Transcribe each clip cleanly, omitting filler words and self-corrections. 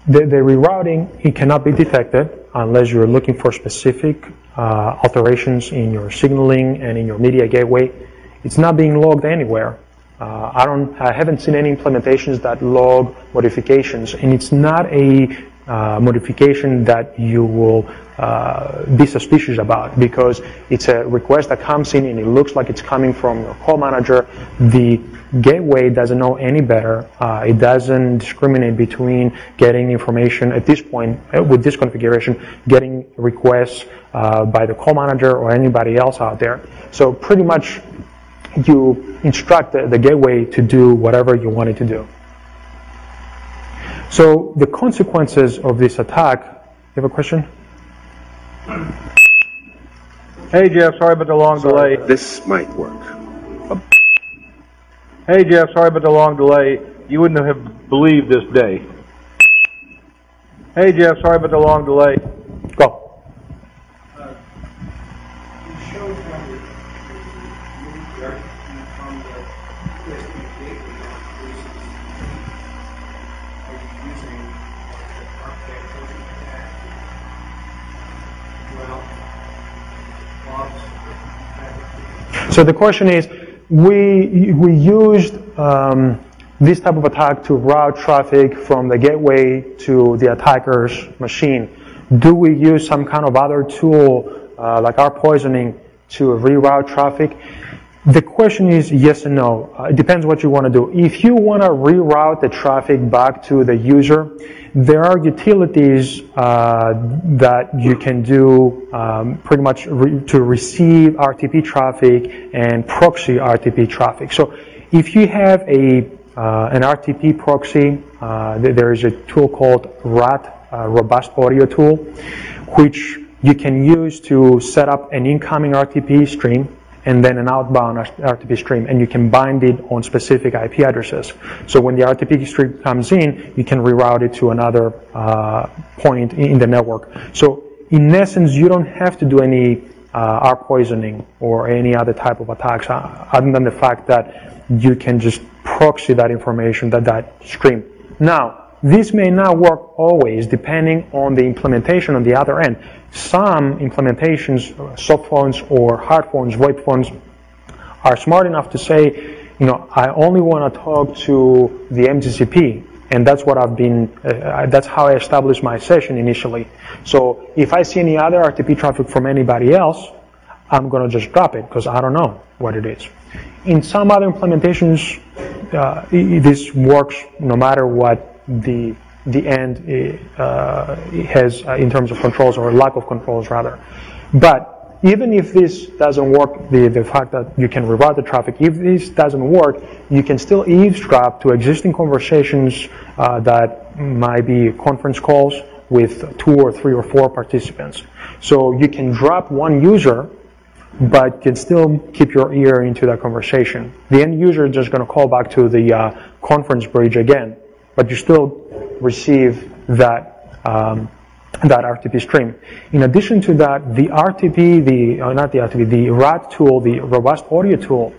the rerouting, it cannot be detected unless you're looking for specific alterations in your signaling and in your media gateway. It's not being logged anywhere. I haven't seen any implementations that log modifications, and it's not a modification that you will be suspicious about, because it's a request that comes in and it looks like it's coming from your call manager. The gateway doesn't know any better. It doesn't discriminate between getting information at this point with this configuration, getting requests by the call manager or anybody else out there. So pretty much you instruct the gateway to do whatever you want it to do. So the consequences of this attack, you have a question? Hey Jeff, sorry about the long delay. This might work. Hey Jeff, sorry about the long delay. You wouldn't have believed this day. Hey Jeff, sorry about the long delay. Go. So the question is, we used this type of attack to route traffic from the gateway to the attacker's machine. Do we use some kind of other tool like our poisoning to reroute traffic? The question is yes and no. It depends what you want to do. If you want to reroute the traffic back to the user, there are utilities that you can do pretty much to receive RTP traffic and proxy RTP traffic. So if you have an RTP proxy, there is a tool called RAT, Robust Audio Tool, which you can use to set up an incoming RTP stream and then an outbound RTP stream, and you can bind it on specific IP addresses. So when the RTP stream comes in, you can reroute it to another point in the network. So in essence, you don't have to do any R poisoning or any other type of attacks, other than the fact that you can just proxy that information, that stream. Now, this may not work always, depending on the implementation on the other end. Some implementations, soft phones or hard phones, VoIP phones, are smart enough to say, I only want to talk to the MGCP, and that's what I've been. That's how I established my session initially. So if I see any other RTP traffic from anybody else, I'm going to just drop it because I don't know what it is. In some other implementations, this works no matter what the end has in terms of controls, or lack of controls rather. But even if this doesn't work, the fact that you can reroute the traffic, if this doesn't work, you can still eavesdrop to existing conversations that might be conference calls with 2 or 3 or 4 participants. So you can drop one user, but can still keep your ear into that conversation. The end user is just going to call back to the conference bridge again, but you still receive that RTP stream. In addition to that, the RTP, the RAT tool, the Robust Audio Tool,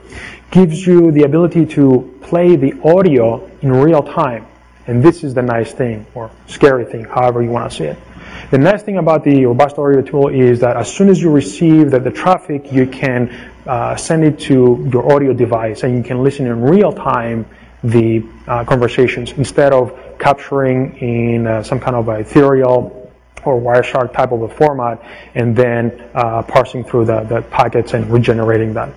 gives you the ability to play the audio in real time. And this is the nice thing, or scary thing, however you want to see it. The nice thing about the Robust Audio Tool is that as soon as you receive the traffic, you can send it to your audio device, and you can listen in real time the conversations, instead of capturing in some kind of a ethereal or Wireshark type of a format and then parsing through the packets and regenerating that.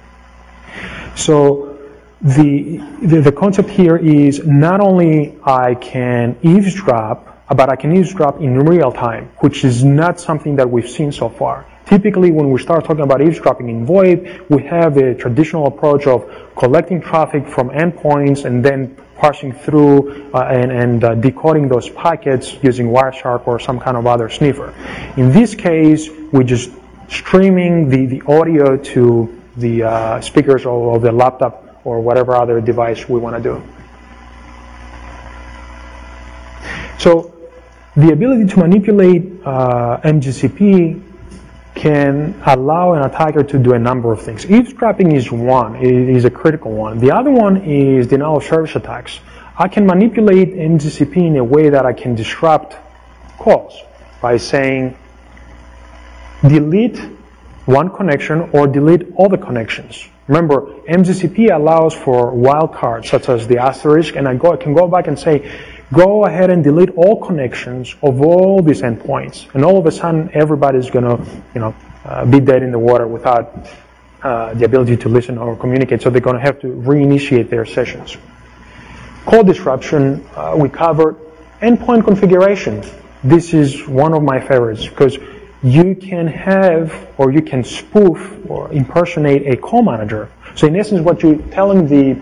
So the concept here is not only I can eavesdrop, but I can eavesdrop in real time, which is not something that we've seen so far. Typically, when we start talking about eavesdropping in VoIP, we have a traditional approach of collecting traffic from endpoints and then parsing through and decoding those packets using Wireshark or some kind of other sniffer. In this case, we're just streaming the audio to the speakers of the laptop or whatever other device we want to do. So the ability to manipulate MGCP can allow an attacker to do a number of things. Eavesdropping is one, it is a critical one. The other one is denial of service attacks. I can manipulate MGCP in a way that I can disrupt calls by saying delete one connection or delete all the connections. Remember, MGCP allows for wildcards such as the asterisk, and I can go back and say, go ahead and delete all connections of all these endpoints, and all of a sudden everybody's going to, be dead in the water without the ability to listen or communicate. So they're going to have to reinitiate their sessions. Call disruption, we covered. Endpoint configuration. This is one of my favorites because you can have or you can spoof or impersonate a call manager. So in essence, what you're telling the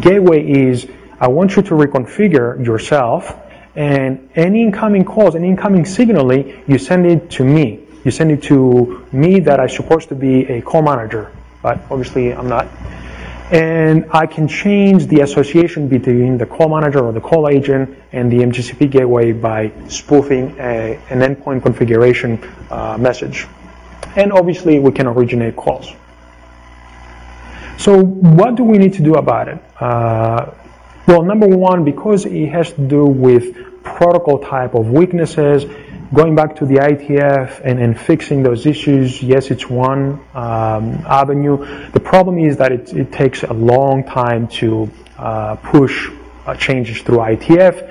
gateway is, I want you to reconfigure yourself, and any incoming calls, any incoming signaling, you send it to me. You send it to me that I'm supposed to be a call manager, but obviously I'm not. And I can change the association between the call manager or the call agent and the MGCP gateway by spoofing an endpoint configuration message. And obviously we can originate calls. So what do we need to do about it? Well, number one, because it has to do with protocol type of weaknesses, going back to the IETF and fixing those issues, yes, it's one avenue. The problem is that it takes a long time to push changes through IETF.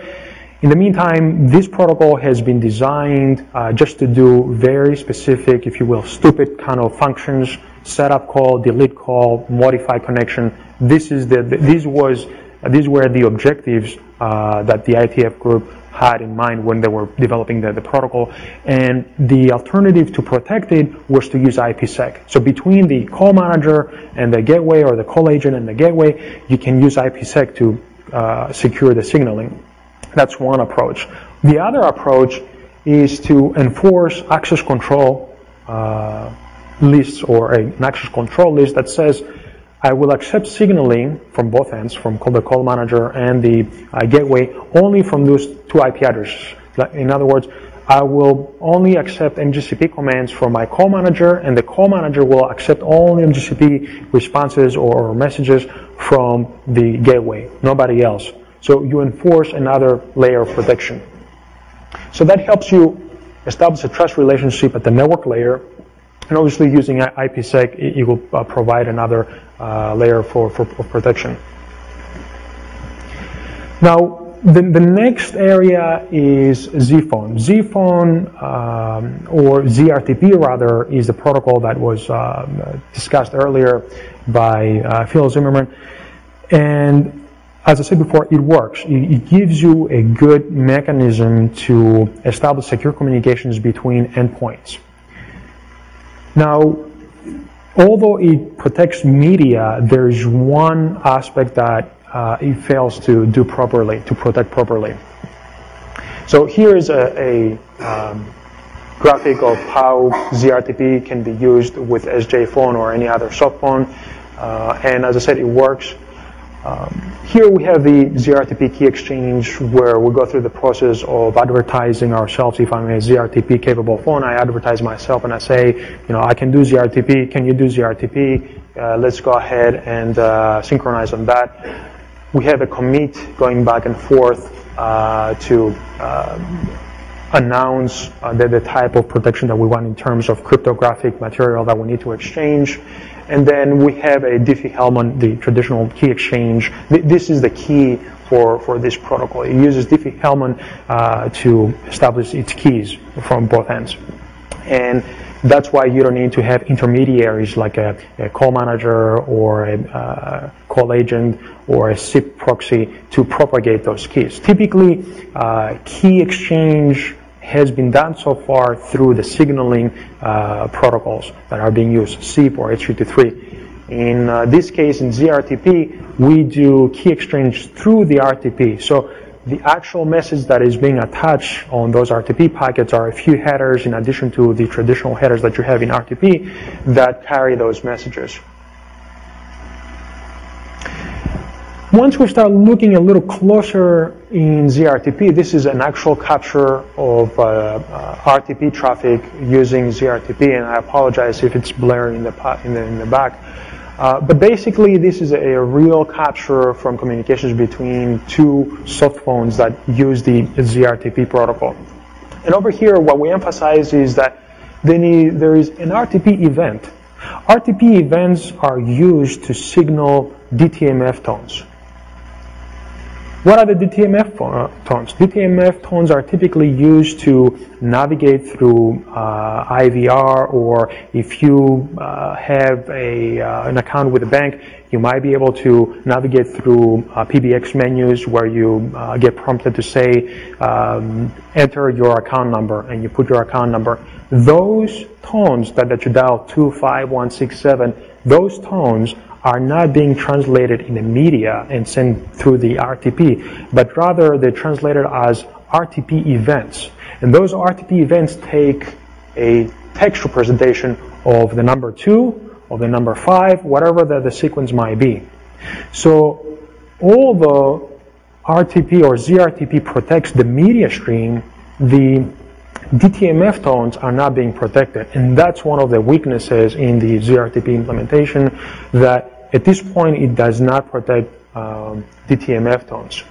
In the meantime, this protocol has been designed just to do very specific, if you will, stupid kind of functions: setup call, delete call, modify connection. These were the objectives that the IETF group had in mind when they were developing the protocol, and the alternative to protect it was to use IPsec. So between the call manager and the gateway, or the call agent and the gateway, you can use IPsec to secure the signaling. That's one approach. The other approach is to enforce access control lists, or an access control list that says, I will accept signaling from both ends, from the call manager and the gateway, only from those two IP addresses. In other words, I will only accept MGCP commands from my call manager, and the call manager will accept only MGCP responses or messages from the gateway, nobody else. So you enforce another layer of protection. So that helps you establish a trust relationship at the network layer. And obviously, using IPsec, it will provide another layer for protection. Now, the next area is ZPhone. ZPhone, or ZRTP rather, is the protocol that was discussed earlier by Phil Zimmerman. And as I said before, it works. It gives you a good mechanism to establish secure communications between endpoints. Now, although it protects media, there is one aspect that it fails to do properly, to protect properly. So here is a graphic of how ZRTP can be used with SJ phone or any other soft phone. And as I said, it works. Here we have the ZRTP key exchange, where we go through the process of advertising ourselves. If I'm a ZRTP capable phone, I advertise myself and I say, I can do ZRTP. Can you do ZRTP? Let's go ahead and synchronize on that. We have a commit going back and forth to announce the type of protection that we want in terms of cryptographic material that we need to exchange. And then we have a Diffie-Hellman, the traditional key exchange. This is the key for this protocol. It uses Diffie-Hellman to establish its keys from both ends. And that's why you don't need to have intermediaries like a call manager or a call agent or a SIP proxy to propagate those keys. Typically, key exchange has been done so far through the signaling protocols that are being used, SIP or H323. In this case, in ZRTP, we do key exchange through the RTP. So the actual message that is being attached on those RTP packets are a few headers in addition to the traditional headers that you have in RTP that carry those messages. Once we start looking a little closer in ZRTP, this is an actual capture of RTP traffic using ZRTP, and I apologize if it's blaring in the back. But basically, this is a real capture from communications between two soft phones that use the ZRTP protocol. And over here, what we emphasize is that there is an RTP event. RTP events are used to signal DTMF tones. What are the DTMF tones? DTMF tones are typically used to navigate through IVR, or if you have an account with a bank, you might be able to navigate through PBX menus where you get prompted to say, enter your account number, and you put your account number. Those tones that you dial 25167, those tones are not being translated in the media and sent through the RTP, but rather they're translated as RTP events. And those RTP events take a text representation of the number 2, or the number 5, whatever the sequence might be. So all the RTP or ZRTP protects the media stream, the DTMF tones are not being protected, and that's one of the weaknesses in the ZRTP implementation, that at this point it does not protect DTMF tones.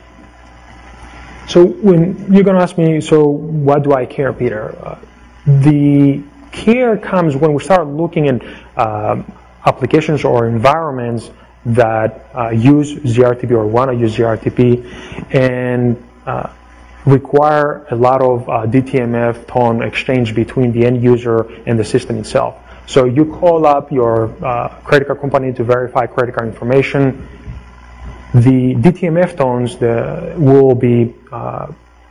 So when you're going to ask me, so what do I care, Peter? The care comes when we start looking at applications or environments that use ZRTP or want to use ZRTP and require a lot of DTMF tone exchange between the end user and the system itself. So you call up your credit card company to verify credit card information. The DTMF tones will be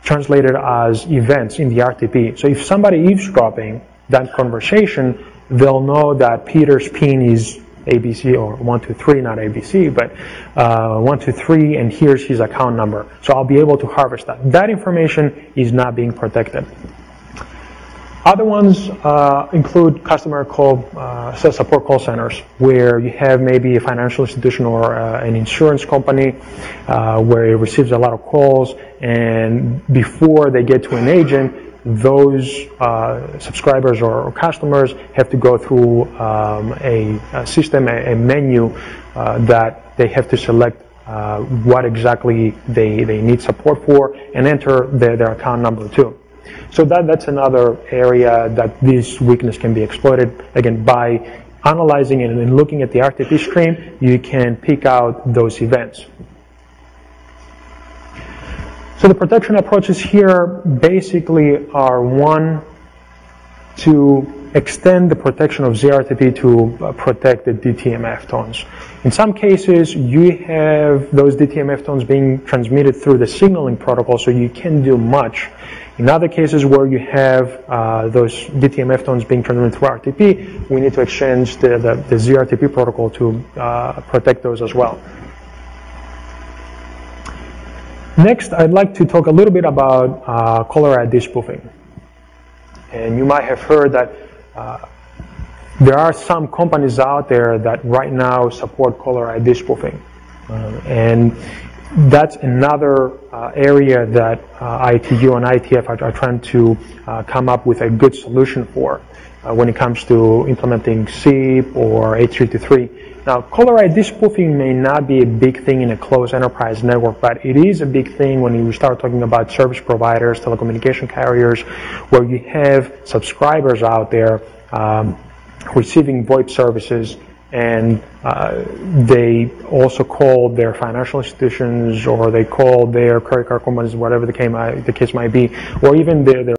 translated as events in the RTP. So if somebody eavesdropping that conversation, they'll know that Peter's PIN is ABC, or 123, not ABC, but 123, and here's his account number. So I'll be able to harvest that. That information is not being protected. Other ones include customer support call centers, where you have maybe a financial institution or an insurance company where it receives a lot of calls, and before they get to an agent, those subscribers or customers have to go through a system, a menu that they have to select what exactly they need support for, and enter their account number too. So that's another area that this weakness can be exploited. Again, by analyzing it and looking at the RTP stream, you can pick out those events. So the protection approaches here basically are, one, to extend the protection of ZRTP to protect the DTMF tones. In some cases, you have those DTMF tones being transmitted through the signaling protocol, so you can't do much. In other cases where you have those DTMF tones being transmitted through RTP, we need to exchange the ZRTP protocol to protect those as well. Next, I'd like to talk a little bit about caller ID spoofing. And you might have heard that there are some companies out there that right now support caller ID spoofing. And that's another area that ITU and ITF are trying to come up with a good solution for when it comes to implementing SIP or H323. Now, caller ID spoofing may not be a big thing in a closed enterprise network, but it is a big thing when you start talking about service providers, telecommunication carriers, where you have subscribers out there receiving VoIP services, and they also call their financial institutions, or they call their credit card companies, whatever the case might be, or even their